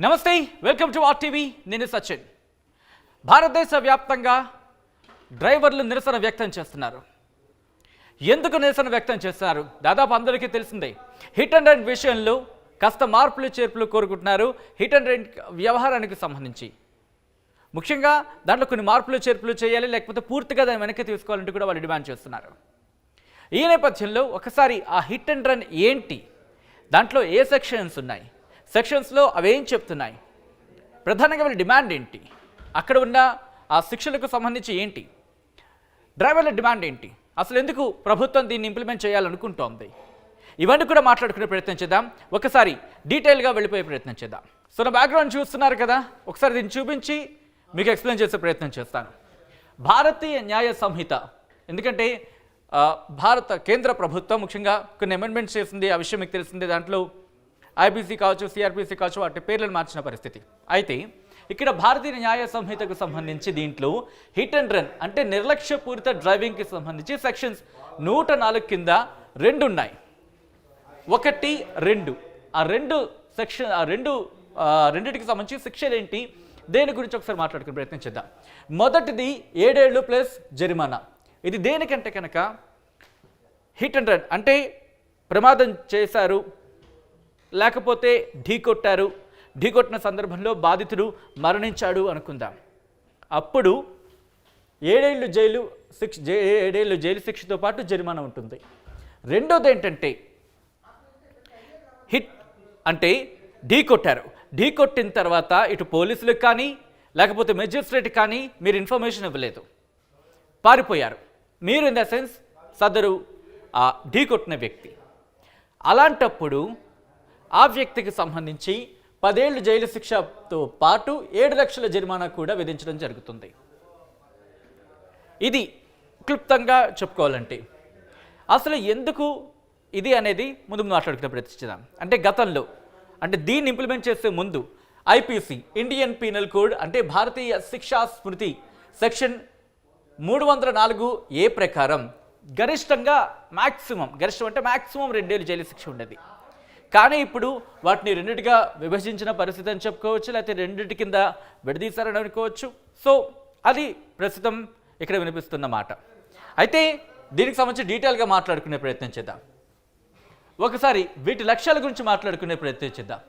నమస్తే, welcome to RTV. నేను సచిన్. భారతదేశ వ్యాప్తంగా డ్రైవర్లు నిరసన వ్యక్తం చేస్తున్నారు. ఎందుకు నిరసన వ్యక్తం చేస్తున్నారు? దాదాపు అందరికీ తెలిసిందే. హిట్ అండ్ రన్ విషయంలో కాస్త మార్పులు చేర్పులు కోరుకుంటున్నారు. హిట్ అండ్ రన్ వ్యవహారానికి సంబంధించి ముఖ్యంగా దాంట్లో కొన్ని మార్పులు చేర్పులు చేయాలి, లేకపోతే పూర్తిగా దాన్ని వెనక్కి తీసుకోవాలంటూ కూడా వాళ్ళు డిమాండ్ చేస్తున్నారు. ఈ నేపథ్యంలో ఒకసారి ఆ హిట్ అండ్ రన్ ఏంటి, దాంట్లో ఏ సెక్షన్స్ ఉన్నాయి, సెక్షన్స్లో అవేం చెప్తున్నాయి, ప్రధానంగా వీళ్ళ డిమాండ్ ఏంటి, అక్కడ ఉన్న ఆ శిక్షలకు సంబంధించి ఏంటి, డ్రైవర్ల డిమాండ్ ఏంటి, అసలు ఎందుకు ప్రభుత్వం దీన్ని ఇంప్లిమెంట్ చేయాలనుకుంటోంది, ఇవన్నీ కూడా మాట్లాడుకునే ప్రయత్నం చేద్దాం. ఒకసారి డీటెయిల్గా వెళ్ళిపోయే ప్రయత్నం చేద్దాం. సో నా బ్యాక్గ్రౌండ్ చూస్తున్నారు కదా, ఒకసారి దీన్ని చూపించి మీకు ఎక్స్ప్లెయిన్ చేసే ప్రయత్నం చేస్తాను. భారతీయ న్యాయ సంహిత, ఎందుకంటే భారత కేంద్ర ప్రభుత్వం ముఖ్యంగా కొన్ని అమెండ్మెంట్స్ చేసింది, ఆ విషయం మీకు తెలిసిందే. దాంట్లో ఐబీసీ కావచ్చు, సిఆర్పిసి కావచ్చు, వాటి పేర్లను మార్చిన పరిస్థితి. అయితే ఇక్కడ భారతీయ న్యాయ సంహితకు సంబంధించి దీంట్లో హిట్ అండ్ రన్ అంటే నిర్లక్ష్యపూరిత డ్రైవింగ్కి సంబంధించి సెక్షన్స్ 104 కింద 2 ఉన్నాయి. 1, 2 ఆ రెండింటికి సంబంధించి శిక్షలు ఏంటి, దేని గురించి ఒకసారి మాట్లాడుకునే ప్రయత్నం చేద్దాం. మొదటిది 7 ఏళ్ళు ప్లస్ జరిమానా. ఇది దేనికంటే కనుక హిట్ అండ్ రన్ అంటే ప్రమాదం చేశారు, లేకపోతే ఢీకొట్టిన సందర్భంలో బాధితుడు మరణించాడు అనుకుందాం. అప్పుడు 7 ఏళ్ళు జైలు శిక్షతో పాటు జరిమానా ఉంటుంది. రెండోది ఏంటంటే హిట్ అంటే ఢీకొట్టిన తర్వాత ఇటు పోలీసులకు కానీ లేకపోతే మెజిస్ట్రేట్ కానీ మీరు ఇన్ఫర్మేషన్ ఇవ్వలేదు, పారిపోయారు, మీరు ఇన్ ద సెన్స్ సదరు ఢీకొట్టిన వ్యక్తి. అలాంటప్పుడు ఆ వ్యక్తికి సంబంధించి 10 ఏళ్ళు జైలు శిక్షతో పాటు 7 లక్షల జరిమానా కూడా విధించడం జరుగుతుంది. ఇది క్లుప్తంగా చెప్పుకోవాలంటే అసలు ఎందుకు ఇది అనేది ముందు మాట్లాడుకునే ప్రయత్నించాం. అంటే గతంలో, అంటే దీన్ని ఇంప్లిమెంట్ చేసే ముందు ఐపీసీ ఇండియన్ పీనల్ కోడ్ అంటే భారతీయ శిక్షా స్మృతి సెక్షన్ 304A ప్రకారం గరిష్టం అంటే మ్యాక్సిమం 2 ఏళ్ళు జైలు శిక్ష ఉండేది. కానీ ఇప్పుడు వాటిని 2గా విభజించిన పరిస్థితి అని చెప్పుకోవచ్చు, లేకపోతే 2 కింద విడదీశారని అనుకోవచ్చు. సో అది ప్రస్తుతం ఇక్కడ వినిపిస్తున్న మాట. అయితే దీనికి సంబంధించి డీటెయిల్గా మాట్లాడుకునే ప్రయత్నం చేద్దాం. ఒకసారి వీటి లక్ష్యాల గురించి మాట్లాడుకునే ప్రయత్నం చేద్దాం.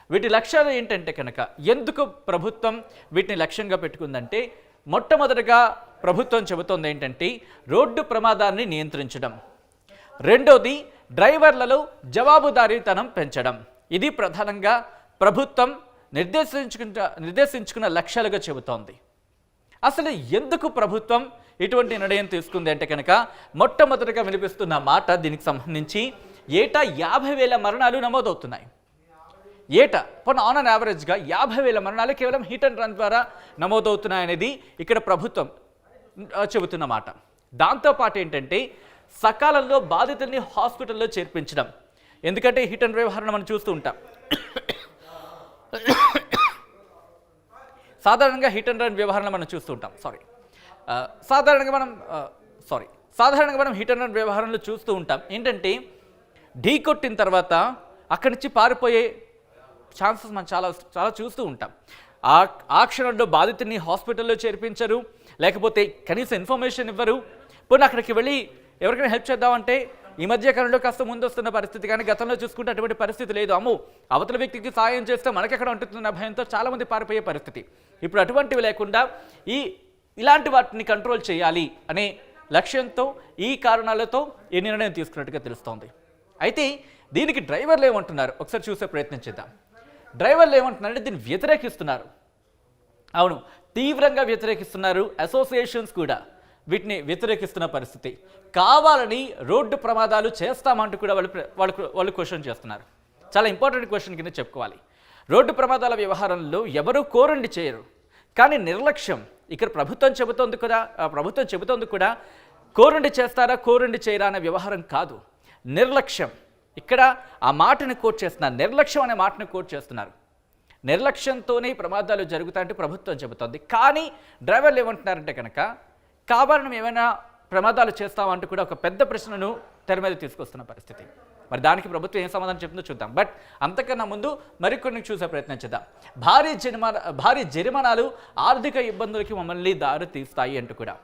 వీటి లక్ష్యాలు ఏంటంటే కనుక ఎందుకు ప్రభుత్వం వీటిని లక్ష్యంగా పెట్టుకుందంటే, మొట్టమొదటిగా ప్రభుత్వం చెబుతోంది ఏంటంటే రోడ్డు ప్రమాదాన్ని నియంత్రించడం, రెండోది డ్రైవర్లలో జవాబుదారీతనం పెంచడం. ఇది ప్రధానంగా ప్రభుత్వం నిర్దేశించుకున్న లక్ష్యాలుగా చెబుతోంది. అసలు ఎందుకు ప్రభుత్వం ఇటువంటి నిర్ణయం తీసుకుంది అంటే కనుక మొట్టమొదటిగా వినిపిస్తున్న మాట దీనికి సంబంధించి ఏటా 50,000 మరణాలు నమోదవుతున్నాయి. ఆన్ అన్ యావరేజ్గా 50,000 మరణాలు కేవలం హిట్ అండ్ రన్ ద్వారా నమోదవుతున్నాయనేది ఇక్కడ ప్రభుత్వం చెబుతున్న మాట. దాంతోపాటు ఏంటంటే సకాలంలో బాధితుల్ని హాస్పిటల్లో చేర్పించడం. ఎందుకంటే హిట్ అండ్ వ్యవహారం మనం చూస్తూ ఉంటాం. సాధారణంగా హిట్ అండ్ రన్ వ్యవహారంలో మనం చూస్తూ ఉంటాం సాధారణంగా మనం హిట్ అండ్ రన్ వ్యవహారంలో చూస్తూ ఉంటాం ఏంటంటే ఢీకొట్టిన తర్వాత అక్కడి నుంచి పారిపోయే ఛాన్సెస్ మనం చాలా చాలా చూస్తూ ఉంటాం. ఆ క్షణంలో బాధితుల్ని హాస్పిటల్లో చేర్పించరు, లేకపోతే కనీసం ఇన్ఫర్మేషన్ ఇవ్వరు. పోనీ అక్కడికి వెళ్ళి ఎవరికైనా హెల్ప్ చేద్దామంటే ఈ మధ్య కాలంలో కాస్త ముందు వస్తున్న పరిస్థితి, కానీ గతంలో చూసుకుంటే అటువంటి పరిస్థితి లేదు. అమ్మో, అవతల వ్యక్తికి సాయం చేస్తే మనకెక్కడ ఉంటుందన్న భయంతో చాలామంది పారిపోయే పరిస్థితి. ఇప్పుడు అటువంటివి లేకుండా ఇలాంటి వాటిని కంట్రోల్ చేయాలి అనే లక్ష్యంతో ఈ కారణాలతో ఈ నిర్ణయం తీసుకున్నట్టుగా తెలుస్తోంది. అయితే దీనికి డ్రైవర్లు ఏమంటున్నారు ఒకసారి చూసే ప్రయత్నం చేద్దాం. డ్రైవర్లు ఏమంటున్నారంటే దీన్ని వ్యతిరేకిస్తున్నారు. అవును, తీవ్రంగా వ్యతిరేకిస్తున్నారు. అసోసియేషన్స్ కూడా వీటిని వ్యతిరేకిస్తున్న పరిస్థితి. కావాలని రోడ్డు ప్రమాదాలు చేస్తామంటూ కూడా వాళ్ళు క్వశ్చన్ చేస్తున్నారు. చాలా ఇంపార్టెంట్ క్వశ్చన్ కింద చెప్పుకోవాలి. రోడ్డు ప్రమాదాల వ్యవహారంలో ఎవరు కోరండి చేయరు, కానీ నిర్లక్ష్యం ఇక్కడ ప్రభుత్వం చెబుతోంది కూడా కోరండి చేస్తారా కోరండి చేయరా అనే వ్యవహారం కాదు, నిర్లక్ష్యం. ఇక్కడ ఆ మాటను కోట్ చేస్తున్నారు, నిర్లక్ష్యం అనే మాటను కోట్ చేస్తున్నారు. నిర్లక్ష్యంతోనే ప్రమాదాలు జరుగుతాయంటే ప్రభుత్వం చెబుతోంది. కానీ డ్రైవర్లు ఏమంటున్నారంటే కనుక కావాలని ఏమైనా ప్రమాదాలు చేస్తామంటూ కూడా ఒక పెద్ద ప్రశ్నను తెర మీద తీసుకొస్తున్న పరిస్థితి. మరి దానికి ప్రభుత్వం ఏం సమాధానం చెప్తుందో చూద్దాం. బట్ అంతకన్నా ముందు మరికొన్ని చూసే ప్రయత్నం చేద్దాం. భారీ జరిమానాలు ఆర్థిక ఇబ్బందులకి మమ్మల్ని దారి తీస్తాయి అంటూ కూడా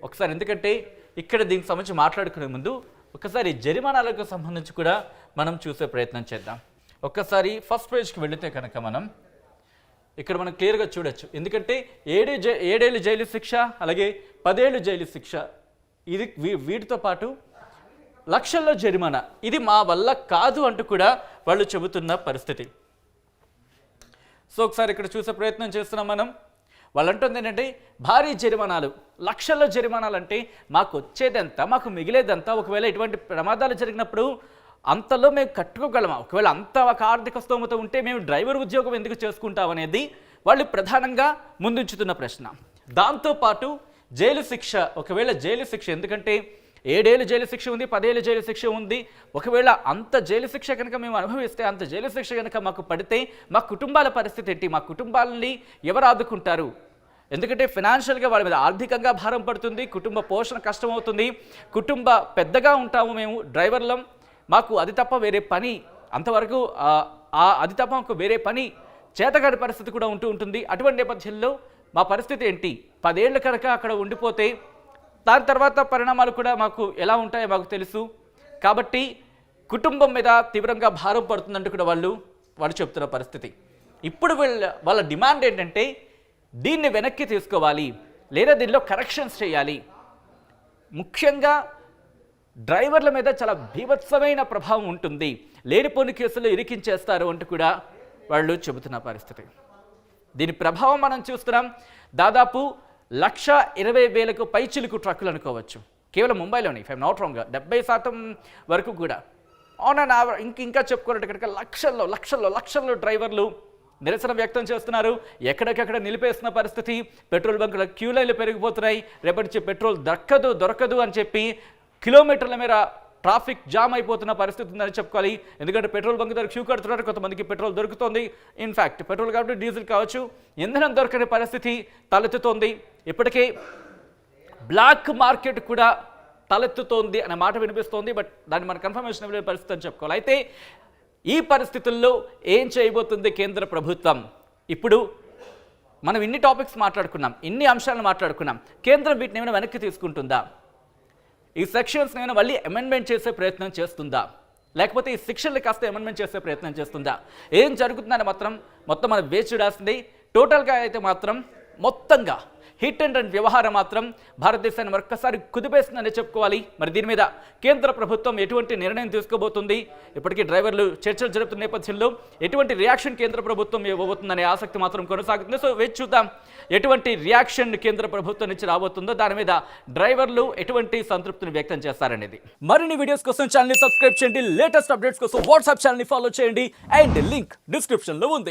ఒకసారి, ఎందుకంటే ఇక్కడ దీనికి సంబంధించి మాట్లాడుకునే ముందు ఒకసారి జరిమానాలకు సంబంధించి కూడా మనం చూసే ప్రయత్నం చేద్దాం. ఒక్కసారి ఫస్ట్ పేజ్కి వెళితే కనుక మనం ఇక్కడ మనం క్లియర్గా చూడొచ్చు. ఎందుకంటే 7 ఏళ్ళు జైలు శిక్ష, అలాగే 10 ఏళ్ళు జైలు శిక్ష, ఇది వీటితో పాటు లక్షల్లో జరిమానా, ఇది మా వల్ల కాదు అంటూ కూడా వాళ్ళు చెబుతున్న పరిస్థితి. సో ఒకసారి ఇక్కడ చూసే ప్రయత్నం చేస్తున్నాం మనం. వాళ్ళు అంటుంది ఏంటంటే భారీ జరిమానాలు, లక్షల్లో జరిమానాలు అంటే మాకు వచ్చేదంతా, మాకు మిగిలేదంతా, ఒకవేళ ఇటువంటి ప్రమాదాలు జరిగినప్పుడు అంతలో మేము కట్టుకోగలమా, ఒకవేళ అంత ఒక ఆర్థిక స్తోమత ఉంటే మేము డ్రైవర్ ఉద్యోగం ఎందుకు చేసుకుంటాం అనేది వాళ్ళు ప్రధానంగా ముందుంచుతున్న ప్రశ్న. దాంతోపాటు జైలు శిక్ష, ఒకవేళ జైలు శిక్ష, ఎందుకంటే 7 ఏళ్ళు జైలు శిక్ష ఉంది, 10 ఏళ్ళు జైలు శిక్ష ఉంది, ఒకవేళ అంత జైలు శిక్ష కనుక మేము అనుభవిస్తే, అంత జైలు శిక్ష కనుక మాకు పడితే మా కుటుంబాల పరిస్థితి ఏంటి, మా కుటుంబాలని ఎవరు ఆదుకుంటారు, ఎందుకంటే ఫైనాన్షియల్గా వాళ్ళ మీద ఆర్థికంగా భారం పడుతుంది, కుటుంబ పోషణ కష్టమవుతుంది, కుటుంబ పెద్దగా ఉంటాము మేము డ్రైవర్లం, మాకు అది తప్ప వేరే పని అంతవరకు అది తప్ప మాకు వేరే పని చేతగాని పరిస్థితి కూడా ఉంటుంది. అటువంటి నేపథ్యంలో మా పరిస్థితి ఏంటి, 10 ఏళ్ళు కనుక అక్కడ ఉండిపోతే దాని తర్వాత పరిణామాలు కూడా మాకు ఎలా ఉంటాయో మాకు తెలుసు, కాబట్టి కుటుంబం మీద తీవ్రంగా భారం పడుతుందంటూ కూడా వాళ్ళు చెప్తున్న పరిస్థితి. ఇప్పుడు వాళ్ళ డిమాండ్ ఏంటంటే దీన్ని వెనక్కి తీసుకోవాలి, లేదా దీనిలో కరెక్షన్స్ చేయాలి, ముఖ్యంగా డ్రైవర్ల మీద చాలా బీభత్సమైన ప్రభావం ఉంటుంది, లేనిపోని కేసులు ఇరికించేస్తారు అంటూ కూడా వాళ్ళు చెబుతున్న పరిస్థితి. దీని ప్రభావం మనం చూస్తున్నాం. దాదాపు 1,20,000కు పైచిలుకు ట్రక్కులు అనుకోవచ్చు కేవలం ముంబైలోని, ఇఫ్ ఐఎమ్ నాట్ రాంగ్ 70% వరకు కూడా ఆన్ అండ్ ఇంకా చెప్పుకోవాలంటే కనుక లక్షల్లో డ్రైవర్లు నిరసన వ్యక్తం చేస్తున్నారు. ఎక్కడికక్కడ నిలిపేస్తున్న పరిస్థితి, పెట్రోల్ బంకుల క్యూ లైన్లు పెరిగిపోతున్నాయి, రేపటి నుంచి పెట్రోల్ దొరకదు అని చెప్పి కిలోమీటర్ల మేర ట్రాఫిక్ జామ్ అయిపోతున్న పరిస్థితి ఉందని చెప్పుకోవాలి. ఎందుకంటే పెట్రోల్ బంక్ దగ్గర క్యూ కడుతున్నారు, కొంతమందికి పెట్రోల్ దొరుకుతుంది, ఇన్ఫ్యాక్ట్ పెట్రోల్ కాబట్టి డీజిల్ కావచ్చు, ఇంధనం దొరకని పరిస్థితి తలెత్తుతోంది. ఇప్పటికే బ్లాక్ మార్కెట్ కూడా తలెత్తుతోంది అనే మాట వినిపిస్తోంది, బట్ దాన్ని మన కన్ఫర్మేషన్ ఇవ్వలేని పరిస్థితి అని చెప్పుకోవాలి. అయితే ఈ పరిస్థితుల్లో ఏం చేయబోతుంది కేంద్ర ప్రభుత్వం? ఇప్పుడు మనం ఇన్ని టాపిక్స్ మాట్లాడుకున్నాం, ఇన్ని అంశాలను మాట్లాడుకున్నాం, కేంద్రం వీటిని ఏమైనా వెనక్కి తీసుకుంటుందా, ఈ సెక్షన్స్ ఏమైనా మళ్ళీ అమెండ్మెంట్ చేసే ప్రయత్నం చేస్తుందా, లేకపోతే ఈ శిక్షలు కాస్త అమెండ్మెంట్ చేసే ప్రయత్నం చేస్తుందా, ఏం జరుగుతుందని మొత్తం మనం వేచి చూడాల్సింది. టోటల్గా అయితే మాత్రం మొత్తంగా హిట్ అండ్ రన్ వ్యవహారం మాత్రం భారతదేశాన్ని మరొక్కసారి కుదిపేస్తుందని చెప్పుకోవాలి. మరి దీని మీద కేంద్ర ప్రభుత్వం ఎటువంటి నిర్ణయం తీసుకోబోతుంది, ఇప్పటికీ డ్రైవర్లు చర్చలు జరుపుతున్న నేపథ్యంలో ఎటువంటి రియాక్షన్ కేంద్ర ప్రభుత్వం ఇవ్వబోతుందనే ఆసక్తి మాత్రం కొనసాగుతుంది. సో వేచి చూద్దాం ఎటువంటి రియాక్షన్ కేంద్ర ప్రభుత్వం నుంచి రాబోతుందో, దాని మీద డ్రైవర్లు ఎటువంటి సంతృప్తిని వ్యక్తం చేస్తారనేది. మరిన్ని వీడియోస్ కోసం ఛానల్ ని సబ్స్క్రైబ్ చేయండి, లేటెస్ట్ అప్డేట్స్ కోసం వాట్సాప్ ఛానల్ ని ఫాలో చేయండి, అండ్ లింక్ డిస్క్రిప్షన్ లో ఉంది.